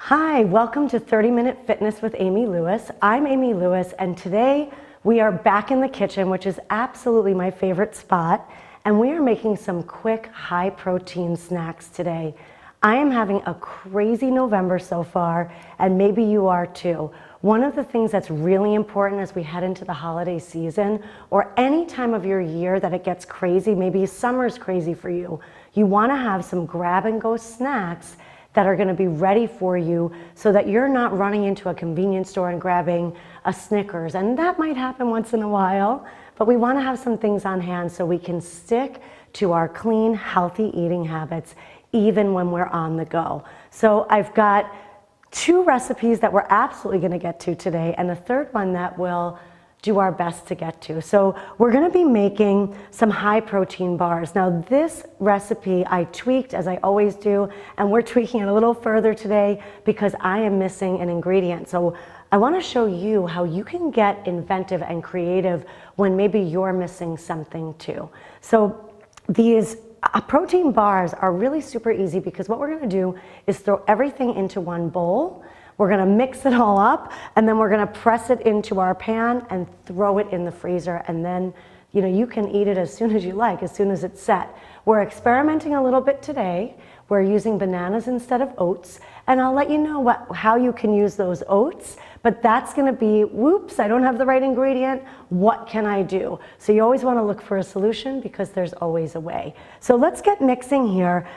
Hi, welcome to 30-Minute Fitness with Amy Lewis. I'm Amy Lewis, and today we are back in the kitchen, which is absolutely my favorite spot, and we are making some quick high-protein snacks today. I am having a crazy November so far, and maybe you are too. One of the things that's really important as we head into the holiday season, or any time of your year that it gets crazy, maybe summer's crazy for you, you want to have some grab-and-go snacks that are going to be ready for you so that you're not running into a convenience store and grabbing a Snickers. And that might happen once in a while, but we want to have some things on hand so we can stick to our clean, healthy eating habits even when we're on the go. So I've got two recipes that we're absolutely going to get to today, and a third one that we'll do our best to get to. So we're going to be making some high protein bars. Now this recipe I tweaked, as I always do, and we're tweaking it a little further today because I am missing an ingredient. So I want to show you how you can get inventive and creative when maybe you're missing something too. So these protein bars are really super easy because what we're going to do is throw everything into one bowl. We're going to mix it all up, and then we're going to press it into our pan and throw it in the freezer, and then you can eat it as soon as you like, as soon as it's set. We're experimenting a little bit today. We're using bananas instead of oats, and I'll let you know how you can use those oats, but that's going to be, whoops, I don't have the right ingredient. What can I do? So you always want to look for a solution because there's always a way. So let's get mixing here.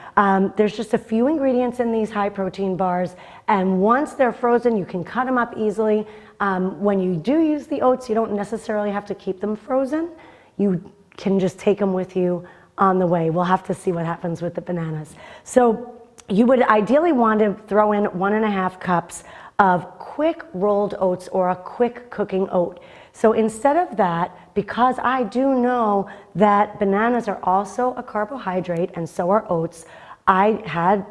There's just a few ingredients in these high protein bars, and once they're frozen, you can cut them up easily. When you do use the oats, you don't necessarily have to keep them frozen. You can just take them with you on the way. We'll have to see what happens with the bananas. So you would ideally want to throw in 1.5 cups of quick rolled oats or a quick cooking oat. So instead of that, because I do know that bananas are also a carbohydrate and so are oats, I had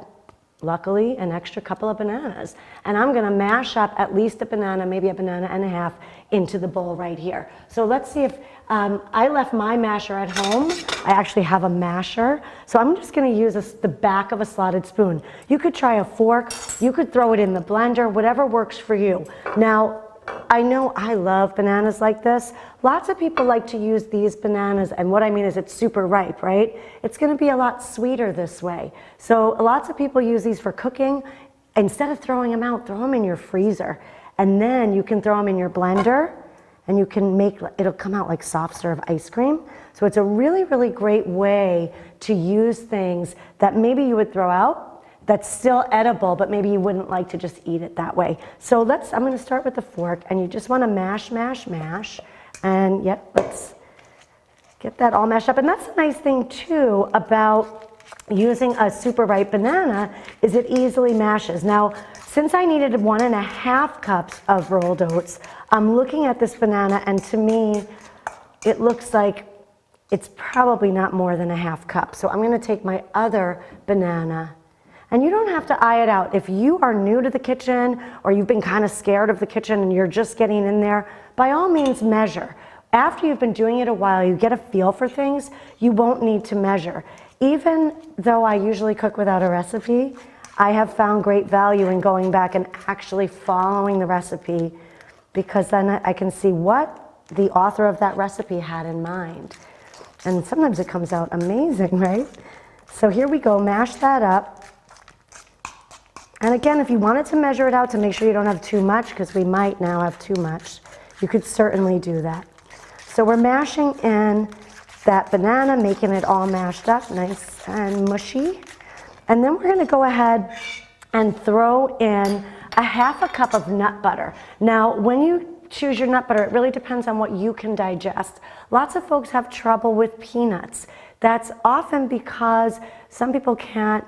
luckily an extra couple of bananas, and I'm going to mash up at least a banana, maybe a banana and a half, into the bowl right here. So let's see if I left my masher at home. I actually have a masher, so I'm just going to use the back of a slotted spoon. You could try a fork, you could throw it in the blender, whatever works for you. Now I know I love bananas like this. Lots of people like to use these bananas, and what I mean is it's super ripe, right? It's going to be a lot sweeter this way. So lots of people use these for cooking. Instead of throwing them out, throw them in your freezer, and then you can throw them in your blender, and you can make, it'll come out like soft serve ice cream. So it's a really, really great way to use things that maybe you would throw out that's still edible, but maybe you wouldn't like to just eat it that way. So I'm going to start with the fork, and you just want to mash, mash, mash. And yep, let's get that all mashed up. And that's a nice thing too about using a super ripe banana, is it easily mashes. Now, since I needed 1.5 cups of rolled oats, I'm looking at this banana, and to me, it looks like it's probably not more than 1/2 cup. So I'm going to take my other banana. And you don't have to eye it out. If you are new to the kitchen or you've been kind of scared of the kitchen and you're just getting in there, by all means measure. After you've been doing it a while, you get a feel for things, you won't need to measure. Even though I usually cook without a recipe, I have found great value in going back and actually following the recipe, because then I can see what the author of that recipe had in mind. And sometimes it comes out amazing, right? So here we go, mash that up. And again, if you wanted to measure it out to make sure you don't have too much, because we might now have too much, you could certainly do that. So we're mashing in that banana, making it all mashed up, nice and mushy. And then we're going to go ahead and throw in 1/2 cup of nut butter. Now, when you choose your nut butter, it really depends on what you can digest. Lots of folks have trouble with peanuts. That's often because some people can't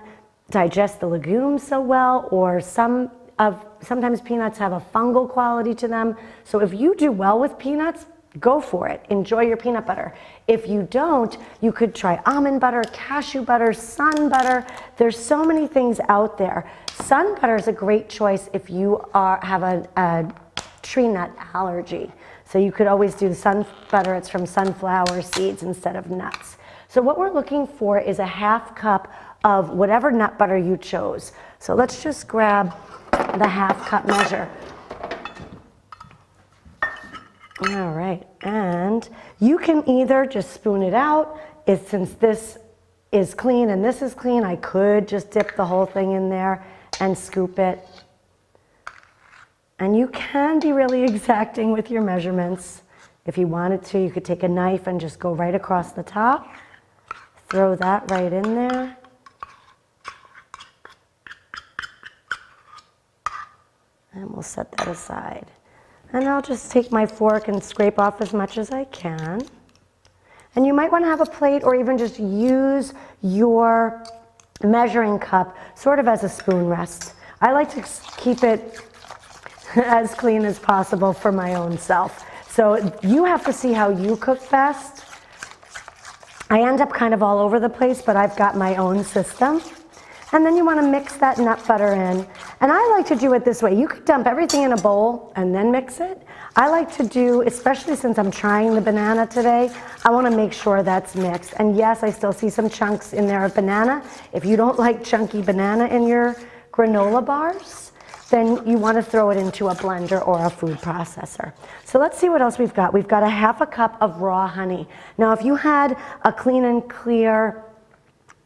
digest the legumes so well, or sometimes peanuts have a fungal quality to them. So if you do well with peanuts, go for it. Enjoy your peanut butter. If you don't, you could try almond butter, cashew butter, sun butter. There's so many things out there. Sun butter is a great choice if you have a tree nut allergy. So you could always do sun butter. It's from sunflower seeds instead of nuts. So what we're looking for is 1/2 cup of whatever nut butter you chose. So let's just grab the half cup measure. All right, and you can either just spoon it out. Since this is clean and this is clean, I could just dip the whole thing in there and scoop it. And you can be really exacting with your measurements. If you wanted to, you could take a knife and just go right across the top. Throw that right in there. And we'll set that aside. And I'll just take my fork and scrape off as much as I can. And you might want to have a plate or even just use your measuring cup sort of as a spoon rest. I like to keep it as clean as possible for my own self. So you have to see how you cook best. I end up kind of all over the place, but I've got my own system. And then you want to mix that nut butter in. And I like to do it this way. You could dump everything in a bowl and then mix it. I like to do, especially since I'm trying the banana today, I want to make sure that's mixed. And yes, I still see some chunks in there of banana. If you don't like chunky banana in your granola bars, then you want to throw it into a blender or a food processor. So let's see what else we've got. We've got a half a cup of raw honey. Now, if you had a clean and clear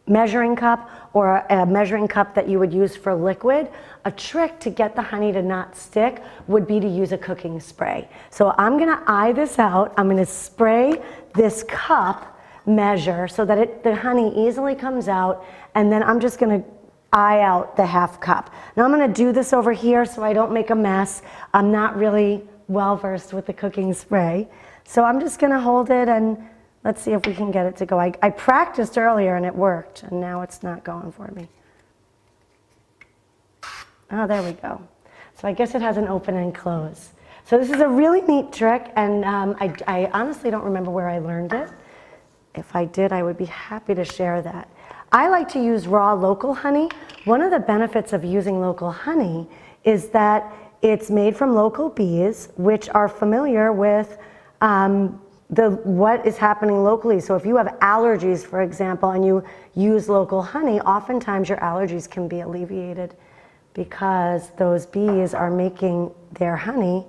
measuring cup or a measuring cup that you would use for liquid, a trick to get the honey to not stick would be to use a cooking spray. So I'm going to eye this out. I'm going to spray this cup measure so that the honey easily comes out, and then I'm just going to eye out the half cup. Now I'm going to do this over here so I don't make a mess. I'm not really well versed with the cooking spray. So I'm just going to hold it and let's see if we can get it to go. I practiced earlier and it worked, and now it's not going for me. Oh, there we go. So I guess it has an open and close. So this is a really neat trick, and I honestly don't remember where I learned it. If I did, I would be happy to share that. I like to use raw local honey. One of the benefits of using local honey is that it's made from local bees, which are familiar with what is happening locally. So if you have allergies, for example, and you use local honey, oftentimes your allergies can be alleviated because those bees are making their honey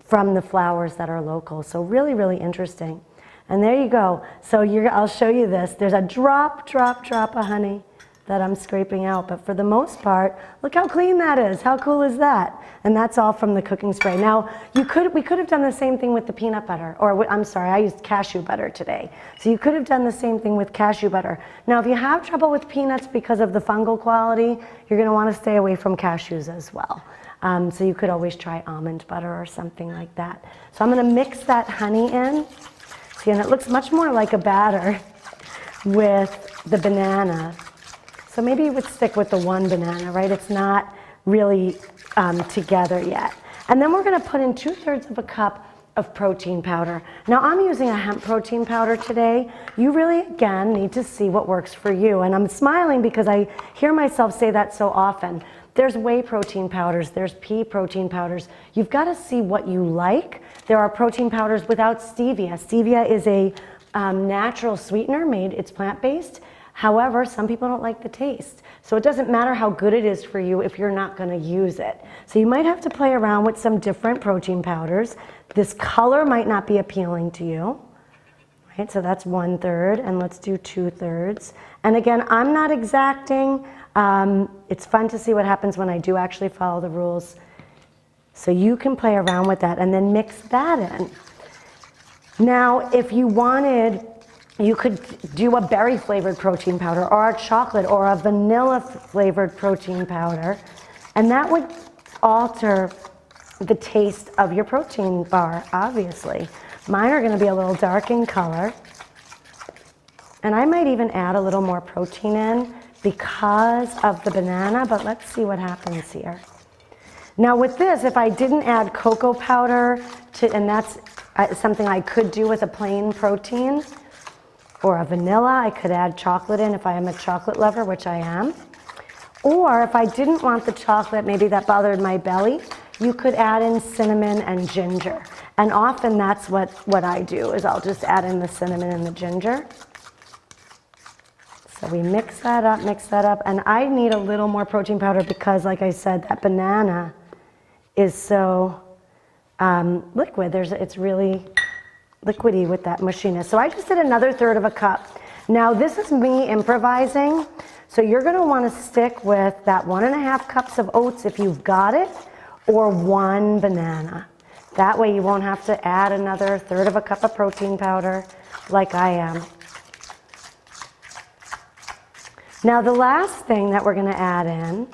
from the flowers that are local. So really, really interesting. And there you go. So I'll show you this. There's a drop of honey that I'm scraping out. But for the most part, look how clean that is. How cool is that? And that's all from the cooking spray. Now, we could have done the same thing with the peanut butter. Or I'm sorry, I used cashew butter today. So you could have done the same thing with cashew butter. Now, if you have trouble with peanuts because of the fungal quality, you're going to want to stay away from cashews as well. So you could always try almond butter or something like that. So I'm going to mix that honey in. See, and it looks much more like a batter with the banana. So maybe you would stick with the one banana, right? It's not really together yet. And then we're going to put in 2/3 of a cup of protein powder. Now I'm using a hemp protein powder today. You really, again, need to see what works for you. And I'm smiling because I hear myself say that so often. There's whey protein powders, there's pea protein powders. You've got to see what you like. There are protein powders without stevia. Stevia is a natural sweetener it's plant-based. However, some people don't like the taste. So it doesn't matter how good it is for you if you're not going to use it. So you might have to play around with some different protein powders. This color might not be appealing to you. Right, so that's 1/3, and let's do 2/3. And again, I'm not exacting. It's fun to see what happens when I do actually follow the rules. So you can play around with that and then mix that in. Now, if you wanted, you could do a berry flavored protein powder or a chocolate or a vanilla flavored protein powder, and that would alter the taste of your protein bar, obviously. Mine are going to be a little dark in color, and I might even add a little more protein in because of the banana, but let's see what happens here. Now with this, if I didn't add cocoa powder, and that's something I could do with a plain protein, or a vanilla, I could add chocolate in if I am a chocolate lover, which I am. Or if I didn't want the chocolate, maybe that bothered my belly, you could add in cinnamon and ginger. And often that's what I do, is I'll just add in the cinnamon and the ginger. So we mix that up, and I need a little more protein powder because, like I said, that banana is so liquid. It's really liquidy with that mushiness. So I just did another third of a cup. Now this is me improvising, so you're gonna wanna stick with that 1.5 cups of oats if you've got it, or 1 banana. That way you won't have to add another third of a cup of protein powder like I am. Now the last thing that we're gonna add in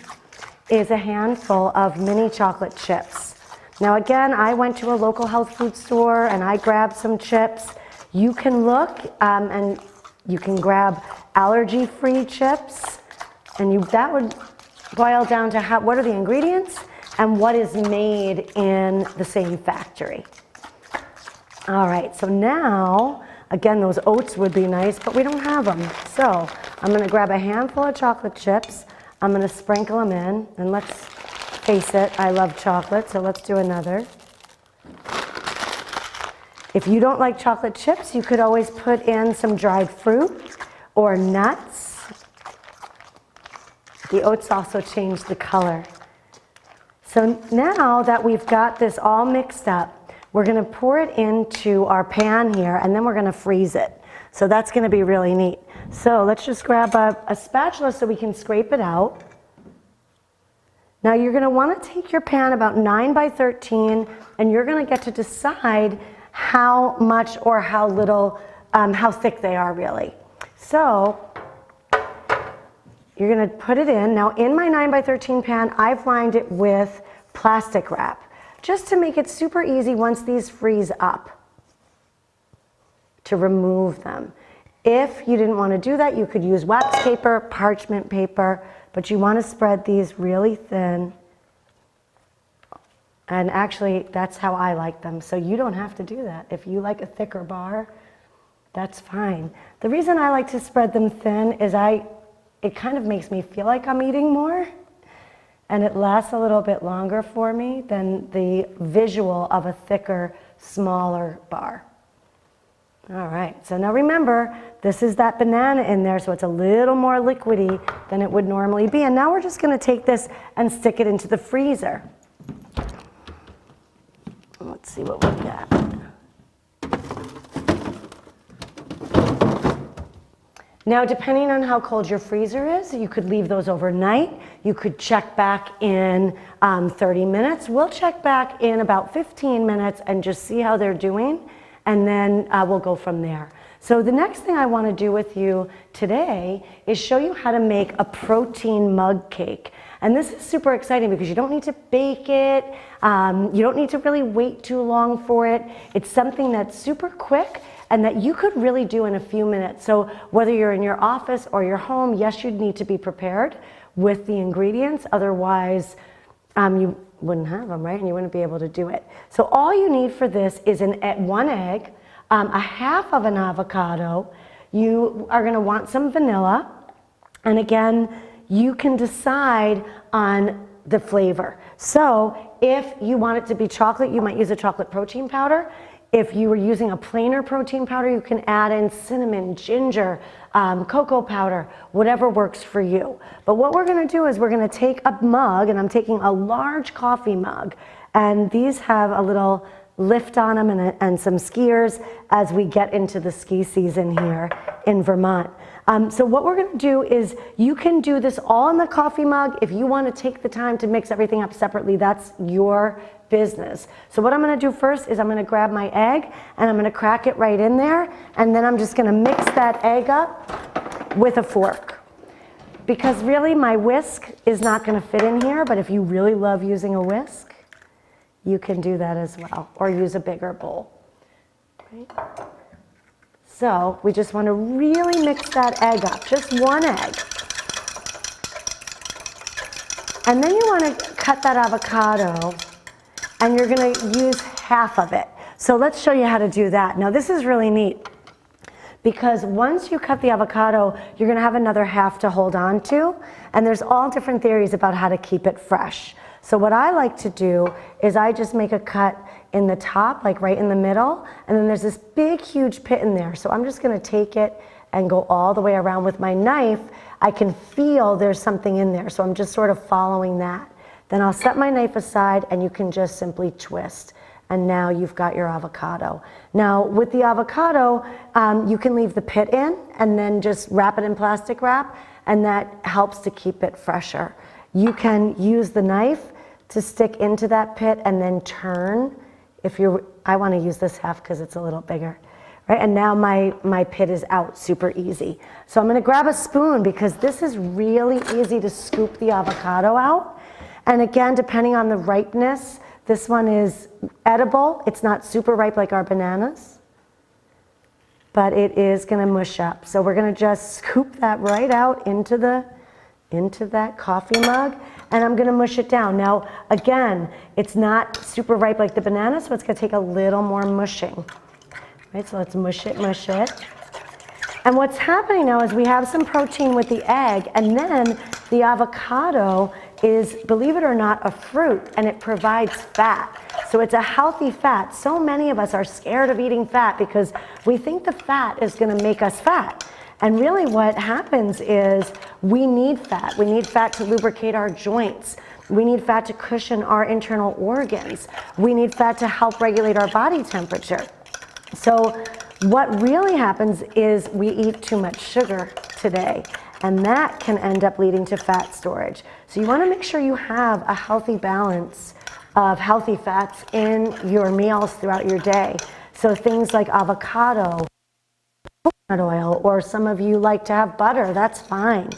is a handful of mini chocolate chips. Now again, I went to a local health food store and I grabbed some chips. You can look and you can grab allergy-free chips, and that would boil down to what are the ingredients and what is made in the same factory. All right, so now, again, those oats would be nice, but we don't have them. So I'm gonna grab a handful of chocolate chips. I'm gonna sprinkle them in, and let's face it, I love chocolate, so let's do another. If you don't like chocolate chips, you could always put in some dried fruit or nuts. The oats also change the color. So now that we've got this all mixed up, we're gonna pour it into our pan here, and then we're gonna freeze it. So that's gonna be really neat. So let's just grab a spatula so we can scrape it out. Now you're gonna wanna take your pan about 9 by 13, and you're gonna get to decide how much or how little, how thick they are really. So you're gonna put it in. Now in my 9 by 13 pan, I've lined it with plastic wrap, just to make it super easy once these freeze up to remove them. If you didn't wanna do that, you could use wax paper, parchment paper, but you wanna spread these really thin. And actually, that's how I like them. So you don't have to do that. If you like a thicker bar, that's fine. The reason I like to spread them thin is it kind of makes me feel like I'm eating more, and it lasts a little bit longer for me than the visual of a thicker, smaller bar. All right, so now remember, this is that banana in there, so it's a little more liquidy than it would normally be. And now we're just gonna take this and stick it into the freezer. Let's see what we've got. Now, depending on how cold your freezer is, you could leave those overnight. You could check back in 30 minutes. We'll check back in about 15 minutes and just see how they're doing, and then we'll go from there. So the next thing I want to do with you today is show you how to make a protein mug cake. And this is super exciting because you don't need to bake it. You don't need to really wait too long for it. It's something that's super quick and that you could really do in a few minutes. So whether you're in your office or your home, yes, you'd need to be prepared with the ingredients. Otherwise, you wouldn't have them, right? And you wouldn't be able to do it. So all you need for this is 1 egg, a half of an avocado. You are gonna want some vanilla. And again, you can decide on the flavor. So if you want it to be chocolate, you might use a chocolate protein powder. If you were using a plainer protein powder, you can add in cinnamon, ginger, cocoa powder, whatever works for you. But what we're gonna do is we're gonna take a mug, and I'm taking a large coffee mug, and these have a little lift on them and some skiers as we get into the ski season here in Vermont. So what we're gonna do is you can do this all in the coffee mug. If you wanna take the time to mix everything up separately, that's your business. So what I'm gonna do first is I'm gonna grab my egg and I'm gonna crack it right in there, and then I'm just gonna mix that egg up with a fork. Because really my whisk is not gonna fit in here, but if you really love using a whisk, you can do that as well, or use a bigger bowl. Right? So we just want to really mix that egg up, just 1 egg. And then you want to cut that avocado, and you're going to use half of it. So let's show you how to do that. Now this is really neat, because once you cut the avocado, you're going to have another half to hold on to, and there's all different theories about how to keep it fresh. So what I like to do is I just make a cut in the top, like right in the middle, and then there's this big, huge pit in there. So I'm just gonna take it and go all the way around with my knife, I can feel there's something in there. So I'm just sort of following that. Then I'll set my knife aside and you can just simply twist. And now you've got your avocado. Now with the avocado, you can leave the pit in and then just wrap it in plastic wrap, and that helps to keep it fresher. You can use the knife to stick into that pit and then turn. I want to use this half because it's a little bigger. Right? And now my pit is out super easy. So I'm going to grab a spoon because this is really easy to scoop the avocado out. And again, depending on the ripeness, this one is edible. It's not super ripe like our bananas, but it is going to mush up. So we're going to just scoop that right out into that coffee mug, and I'm going to mush it down. Now, again, it's not super ripe like the banana, so it's going to take a little more mushing. Right, so let's mush it, mush it. And what's happening now is we have some protein with the egg, and then the avocado is, believe it or not, a fruit, and it provides fat. So it's a healthy fat. So many of us are scared of eating fat because we think the fat is going to make us fat. And really what happens is we need fat. We need fat to lubricate our joints. We need fat to cushion our internal organs. We need fat to help regulate our body temperature. So what really happens is we eat too much sugar today, and that can end up leading to fat storage. So you want to make sure you have a healthy balance of healthy fats in your meals throughout your day. So things like avocado, coconut oil, or some of you like to have butter, that's fine.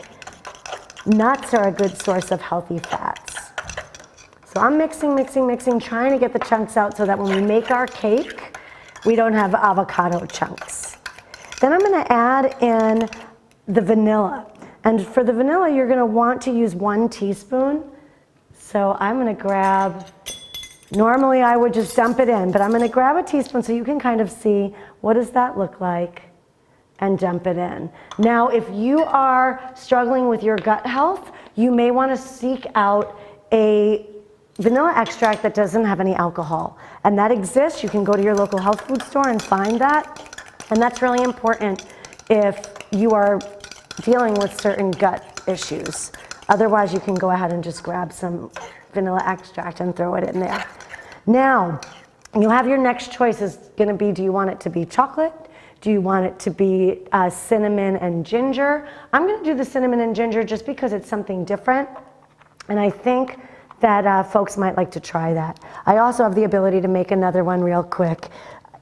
Nuts are a good source of healthy fats. So I'm mixing, mixing, mixing, trying to get the chunks out so that when we make our cake, we don't have avocado chunks. Then I'm going to add in the vanilla. And for the vanilla, you're going to want to use 1 teaspoon. So I'm going to grab, normally I would just dump it in, but I'm going to grab a teaspoon so you can kind of see what does that look like and dump it in. Now, if you are struggling with your gut health, you may want to seek out a vanilla extract that doesn't have any alcohol. And that exists. You can go to your local health food store and find that. And that's really important if you are dealing with certain gut issues. Otherwise, you can go ahead and just grab some vanilla extract and throw it in there. Now, you'll have your next choice is going to be, do you want it to be chocolate? Do you want it to be cinnamon and ginger? I'm going to do the cinnamon and ginger just because it's something different. And I think that folks might like to try that. I also have the ability to make another one real quick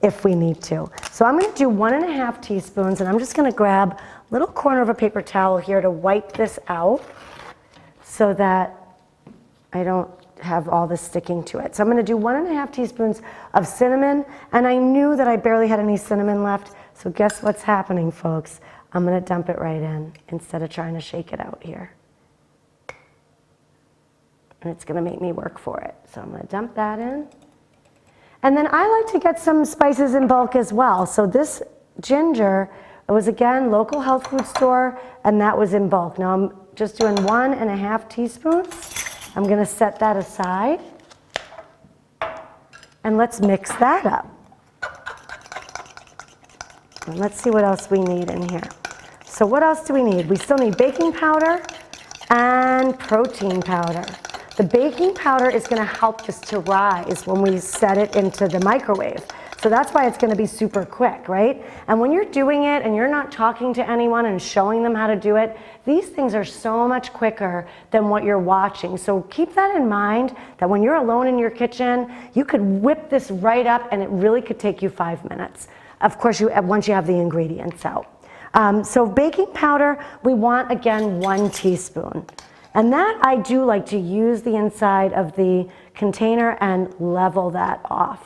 if we need to. So I'm going to do 1.5 teaspoons, and I'm just going to grab a little corner of a paper towel here to wipe this out so that I don't have all this sticking to it. So I'm going to do 1.5 teaspoons of cinnamon, and I knew that I barely had any cinnamon left, so guess what's happening, folks? I'm going to dump it right in instead of trying to shake it out here. And it's going to make me work for it. So I'm going to dump that in. And then I like to get some spices in bulk as well. So this ginger, it was again local health food store, and that was in bulk. Now I'm just doing 1.5 teaspoons. I'm going to set that aside. And let's mix that up. And let's see what else we need in here. So what else do we need? We still need baking powder and protein powder. The baking powder is going to help this to rise when we set it into the microwave. So that's why it's going to be super quick, right? And when you're doing it and you're not talking to anyone and showing them how to do it, these things are so much quicker than what you're watching. So keep that in mind, that when you're alone in your kitchen, you could whip this right up and it really could take you 5 minutes. Of course, once you have the ingredients out. So baking powder, we want, again, 1 teaspoon. And that I do like to use the inside of the container and level that off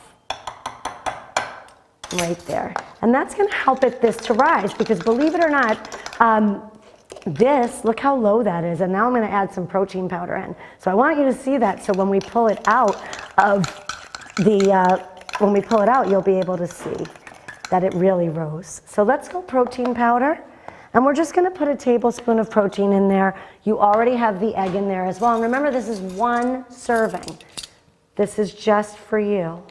right there. And that's going to help this to rise, because believe it or not, look how low that is. And now I'm going to add some protein powder in. So I want you to see that, so when we pull it out of you'll be able to see that it really rose. So let's go protein powder. And we're just going to put a tablespoon of protein in there. You already have the egg in there as well. And remember, this is 1 serving. This is just for you.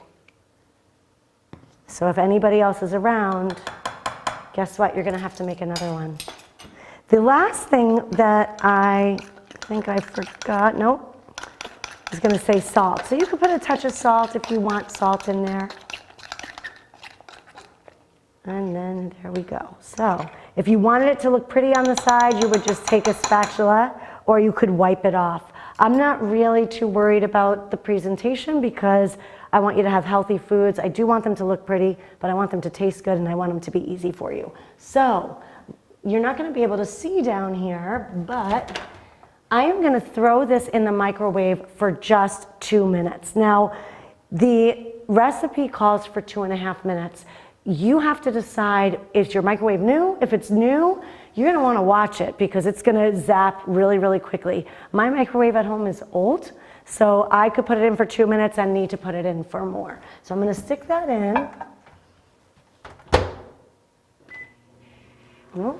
So if anybody else is around, guess what? You're gonna have to make another one. The last thing that I think I forgot, nope, I was gonna say salt. So you could put a touch of salt if you want salt in there. And then there we go. So if you wanted it to look pretty on the side, you would just take a spatula or you could wipe it off. I'm not really too worried about the presentation because I want you to have healthy foods. I do want them to look pretty, but I want them to taste good and I want them to be easy for you. So you're not going to be able to see down here, but I am going to throw this in the microwave for just 2 minutes. Now, the recipe calls for 2.5 minutes. You have to decide, is your microwave new? If it's new, you're going to want to watch it because it's going to zap really, really quickly. My microwave at home is old, so I could put it in for 2 minutes and need to put it in for more. So I'm going to stick that in. Oh,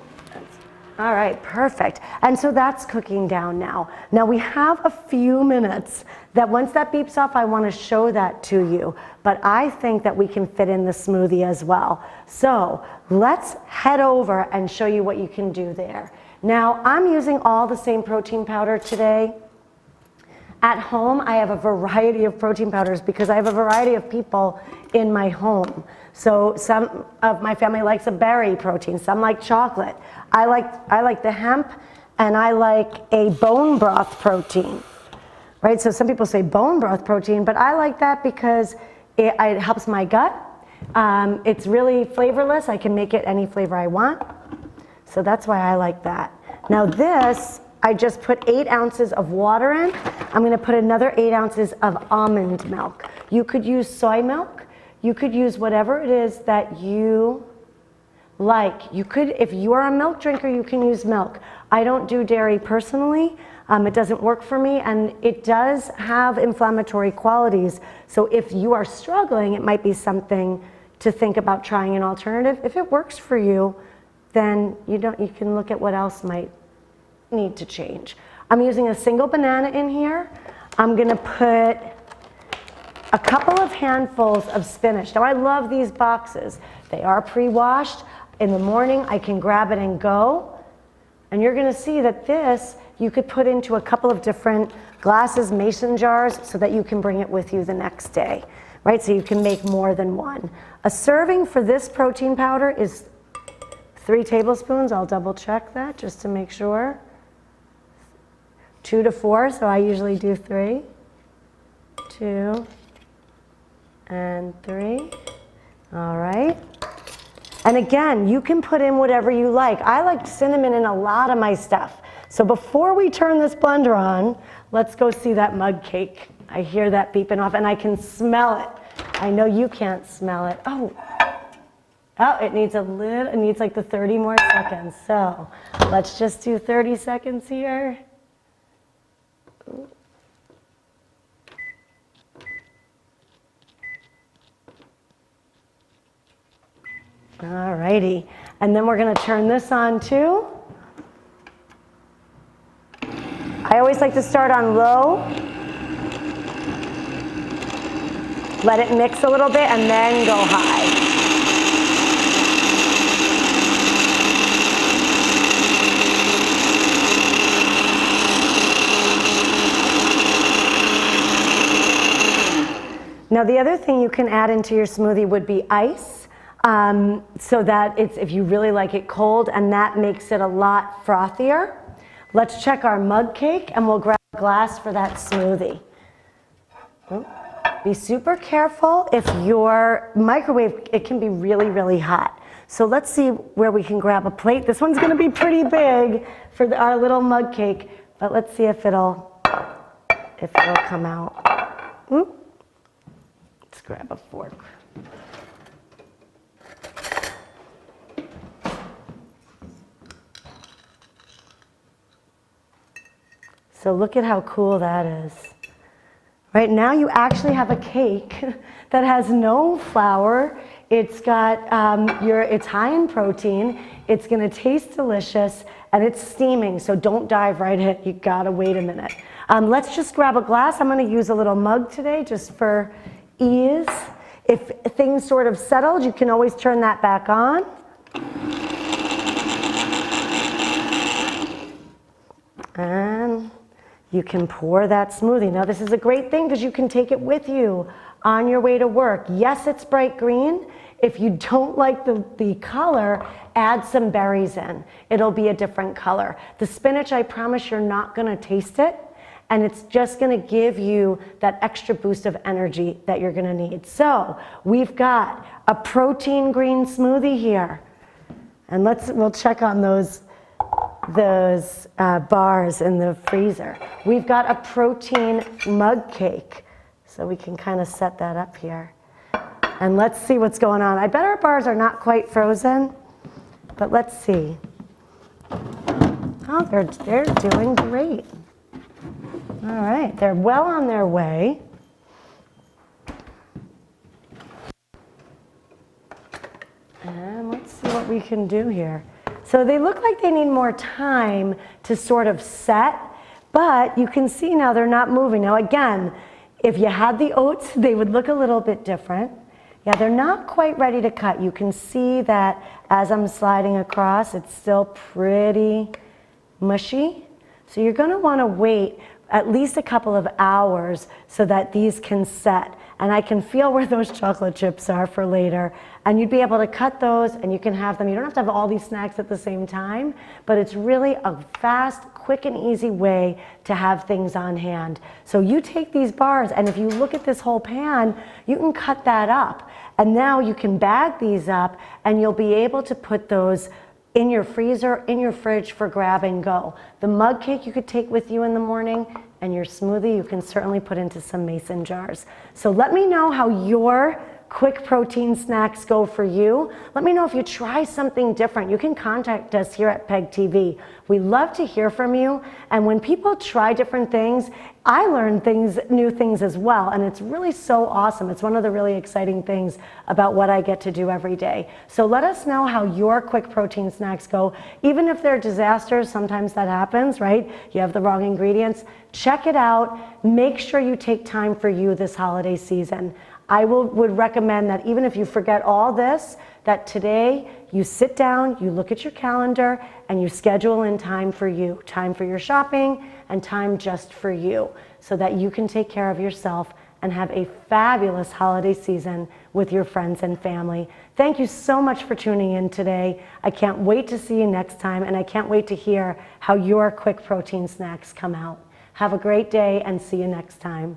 all right, perfect. And so that's cooking down now. Now we have a few minutes that once that beeps off, I want to show that to you. But I think that we can fit in the smoothie as well. So let's head over and show you what you can do there. Now I'm using all the same protein powder today. At home, I have a variety of protein powders because I have a variety of people in my home. So some of my family likes a berry protein, some like chocolate. I like the hemp, and I like a bone broth protein, right? So some people say bone broth protein, but I like that because it helps my gut. It's really flavorless. I can make it any flavor I want. So that's why I like that. Now this, I just put 8 ounces of water in. I'm going to put another 8 ounces of almond milk. You could use soy milk. You could use whatever it is that you like. You could, if you are a milk drinker, you can use milk. I don't do dairy personally. It doesn't work for me, and it does have inflammatory qualities. So if you are struggling, it might be something to think about trying an alternative. If it works for you, then you can look at what else might need to change. I'm using a single banana in here. I'm gonna put a couple of handfuls of spinach. Now I love these boxes. They are pre-washed. In the morning I can grab it and go. And you're gonna see that this you could put into a couple of different glasses, mason jars, so that you can bring it with you the next day, right? So you can make more than one. A serving for this protein powder is 3 tablespoons. I'll double check that just to make sure. 2 to 4, so I usually do 3. 2 and 3. All right. And again, you can put in whatever you like. I like cinnamon in a lot of my stuff. So before we turn this blender on, let's go see that mug cake. I hear that beeping off and I can smell it. I know you can't smell it. Oh, it needs it needs like the 30 more seconds. So let's just do 30 seconds here. All righty, and then we're going to turn this on too. I always like to start on low, let it mix a little bit, and then go high. Now the other thing you can add into your smoothie would be ice. So that if you really like it cold, and that makes it a lot frothier. Let's check our mug cake and we'll grab a glass for that smoothie. Be super careful. If your microwave, it can be really, really hot. So let's see where we can grab a plate. This one's gonna be pretty big for our little mug cake, but let's see if it'll come out. Let's grab a fork. So look at how cool that is. Right now you actually have a cake that has no flour. It's got, it's high in protein. It's gonna taste delicious, and it's steaming, so don't dive right in. You gotta wait a minute. Let's just grab a glass. I'm gonna use a little mug today just for ease. If things sort of settled, you can always turn that back on. And you can pour that smoothie. Now this is a great thing because you can take it with you on your way to work. Yes, it's bright green. If you don't like the color, add some berries in. It'll be a different color. The spinach, I promise you're not gonna taste it, and it's just gonna give you that extra boost of energy that you're gonna need. So we've got a protein green smoothie here. And we'll check on those bars in the freezer. We've got a protein mug cake. So we can kind of set that up here. And let's see what's going on. I bet our bars are not quite frozen, but let's see. Oh, they're doing great. All right, they're well on their way. And let's see what we can do here. So they look like they need more time to sort of set, but you can see now they're not moving. Now again, if you had the oats, they would look a little bit different. Yeah, they're not quite ready to cut. You can see that as I'm sliding across, it's still pretty mushy. So you're gonna wanna wait at least a couple of hours so that these can set. And I can feel where those chocolate chips are for later. And you'd be able to cut those and you can have them. You don't have to have all these snacks at the same time, but it's really a fast, quick and easy way to have things on hand. So you take these bars, and if you look at this whole pan, you can cut that up. And now you can bag these up and you'll be able to put those in your freezer, in your fridge for grab and go. The mug cake you could take with you in the morning, and your smoothie you can certainly put into some mason jars. So let me know how your quick protein snacks go for you. Let me know if you try something different. You can contact us here at PEG TV. We love to hear from you, and when people try different things, I learn new things as well, and it's really so awesome. It's one of the really exciting things about what I get to do every day. So let us know how your quick protein snacks go. Even if they're disasters, sometimes that happens, right? You have the wrong ingredients. Check it out. Make sure you take time for you this holiday season. I would recommend that even if you forget all this, that today you sit down, you look at your calendar, and you schedule in time for you, time for your shopping, and time just for you, so that you can take care of yourself and have a fabulous holiday season with your friends and family. Thank you so much for tuning in today. I can't wait to see you next time, and I can't wait to hear how your quick protein snacks come out. Have a great day and see you next time.